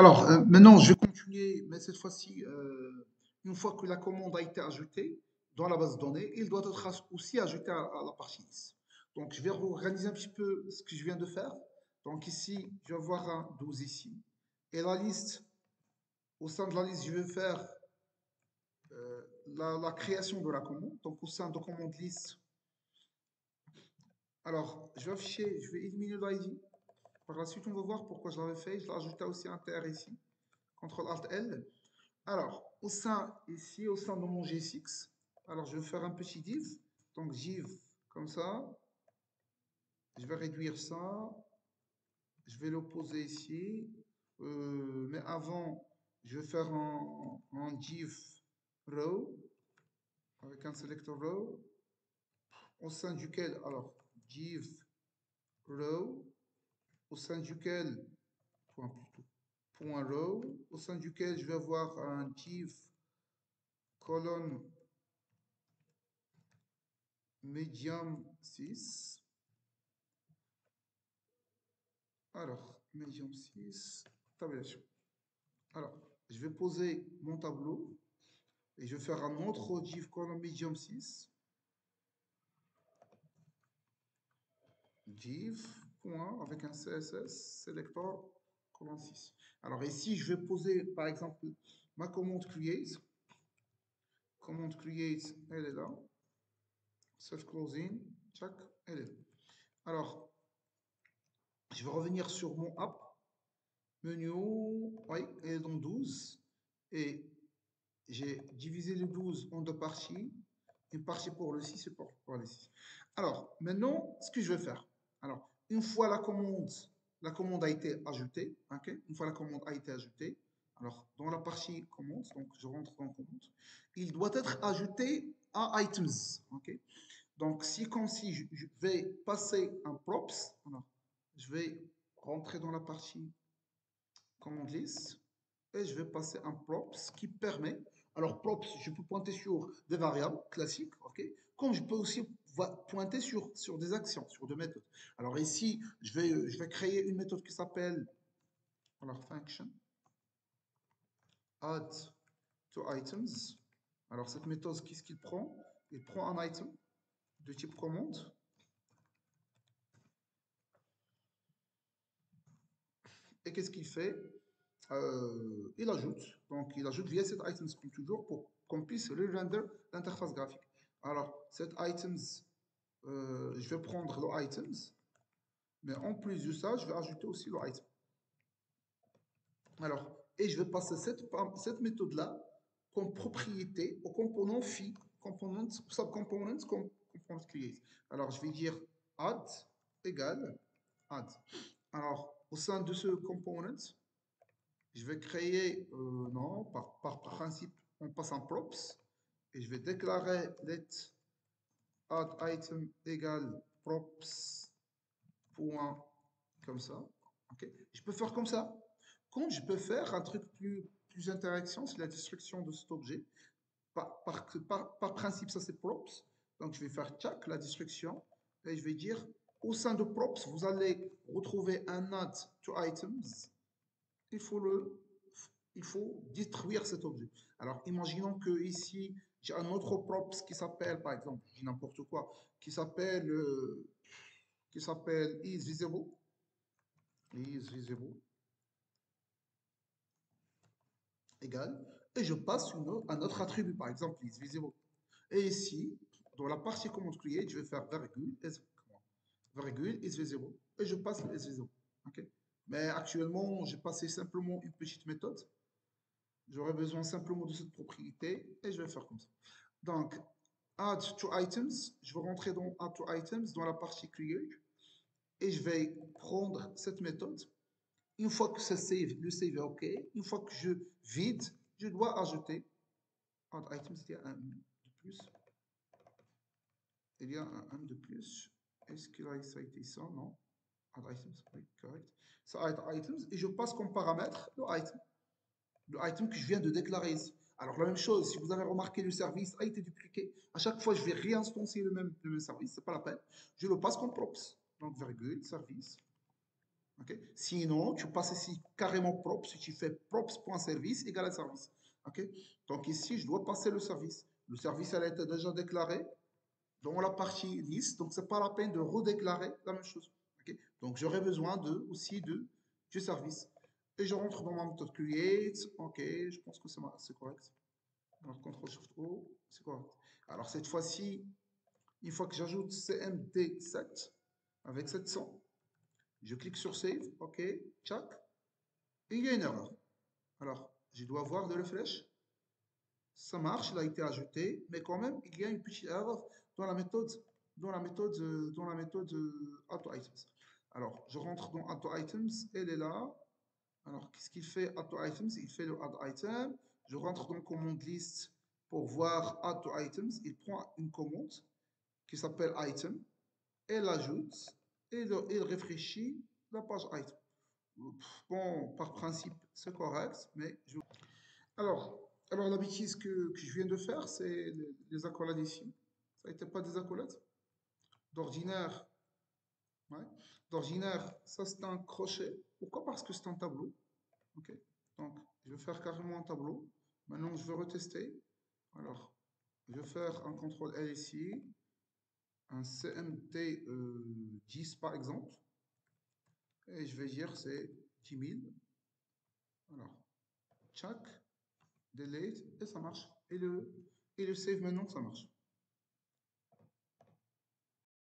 Alors, maintenant, je vais continuer, mais cette fois-ci, une fois que la commande a été ajoutée dans la base de données, il doit être aussi ajouté à la partie liste. Donc, je vais organiser un petit peu ce que je viens de faire. Donc, ici, je vais avoir un 12 ici. Et la liste, au sein de la liste, je vais faire la création de la commande. Donc, au sein de commande liste, alors, je vais afficher, je vais éliminer l'ID. Par la suite, on va voir pourquoi je l'avais fait. Je l'ai ajouté aussi un TR ici. CTRL-ALT-L. Alors, ici, au sein de mon G6, alors je vais faire un petit div. Donc, div comme ça. Je vais réduire ça. Je vais le poser ici. Mais avant, je vais faire un div row avec un selector row au sein duquel, alors, div row au sein duquel, point plutôt, point row, au sein duquel je vais avoir un div colonne medium 6. Alors, medium 6, tabulation. Alors, je vais poser mon tableau et je vais faire un autre div column medium 6. Div, point, avec un CSS, selector, colonne 6. Alors ici, je vais poser, par exemple, ma commande create. Commande create, elle est là. Self closing, check, elle est là. Alors, je vais revenir sur mon app. Menu, oui, elle est dans 12. Et j'ai divisé le 12 en deux parties. Une partie pour le 6 et pour le 6. Alors, maintenant, ce que je vais faire. Alors, une fois la commande a été ajoutée, ok? Une fois la commande a été ajoutée, alors, dans la partie commande, donc je rentre dans commande, il doit être ajouté à items, ok? Donc, si comme si je vais passer un props, alors, je vais rentrer dans la partie commande list et je vais passer un props qui permet, alors props, je peux pointer sur des variables classiques, ok, comme je peux aussi pointer sur des actions, sur des méthodes. Alors ici, je vais créer une méthode qui s'appelle, alors function, add to items. Alors cette méthode, qu'est-ce qu'il prend? Il prend un item de type commande. Et qu'est-ce qu'il fait? Il ajoute. Donc, il ajoute via cet items comme toujours pour qu'on puisse re-render l'interface graphique. Alors, cet items, je vais prendre le items, mais en plus de ça, je vais ajouter aussi le item. Alors, et je vais passer cette méthode-là comme propriété au component phi, component, subcomponent, component create. Alors, je vais dire add égale add. Alors, au sein de ce component, je vais créer, non, par principe, on passe en props et je vais déclarer let add item égale props point comme ça. Okay. Je peux faire comme ça. Quand je peux faire un truc plus interaction, c'est la destruction de cet objet. Par principe, ça c'est props. Donc je vais faire tchac, la destruction, et je vais dire au sein de props, vous allez retrouver un add to items. Il faut il faut détruire cet objet. Alors, imaginons que ici, j'ai un autre props qui s'appelle, par exemple, je dis n'importe quoi, qui s'appelle is visible, égal, et je passe un autre attribut, par exemple, isVisible. Et ici, dans la partie command create, je vais faire virgule isVisible, et je passe le isVisible. Okay. Mais actuellement, j'ai passé simplement une petite méthode. J'aurais besoin simplement de cette propriété et je vais faire comme ça. Donc, add to items, je vais rentrer dans add to items dans la partie create et je vais prendre cette méthode. Une fois que le save est OK, une fois que je vide, je dois ajouter add items, il y a un de plus. Il y a un de plus. Est-ce qu'il a été ça? Non. Add items, oui, correct. Ça add items et je passe comme paramètre le item que je viens de déclarer ici. Alors, la même chose, si vous avez remarqué, le service a été dupliqué. À chaque fois, je vais réinstancier le même service, ce n'est pas la peine. Je le passe comme props. Donc, virgule, service. Ok. Sinon, tu passes ici carrément props, tu fais props.service égale à service. Ok. Donc ici, je dois passer le service. Le service, elle a été déjà déclaré dans la partie liste, donc c'est pas la peine de redéclarer la même chose. Ok. Donc j'aurai besoin aussi du service. Et je rentre dans ma méthode create. Ok, je pense que c'est correct. Alors, CTRL-SHIFT-O, c'est correct. Alors cette fois-ci, une fois que j'ajoute CMD7 avec 700, je clique sur Save, OK, tchac, et il y a une erreur. Alors, je dois voir de la flèche. Ça marche, il a été ajouté, mais quand même, il y a une petite erreur dans la méthode, AutoItems. Alors, je rentre dans AutoItems, elle est là. Alors, qu'est-ce qu'il fait AutoItems? Il fait le add-item. Je rentre dans commande list pour voir AutoItems. Il prend une commande qui s'appelle item, et l'ajoute, et il réfléchit la page item. Bon, par principe, c'est correct, mais alors la bêtise que je viens de faire, c'est les accolades ici. Ça n'était pas des accolades. D'ordinaire, ouais. D'ordinaire, ça c'est un crochet. Pourquoi? Parce que c'est un tableau. Ok. Donc, je vais faire carrément un tableau. Maintenant, je vais retester. Alors, je vais faire un CTRL L ici, un CMT 10 par exemple. Et je vais dire c'est 10 000. Alors, tchac, delete, et ça marche. Et le save maintenant, ça marche.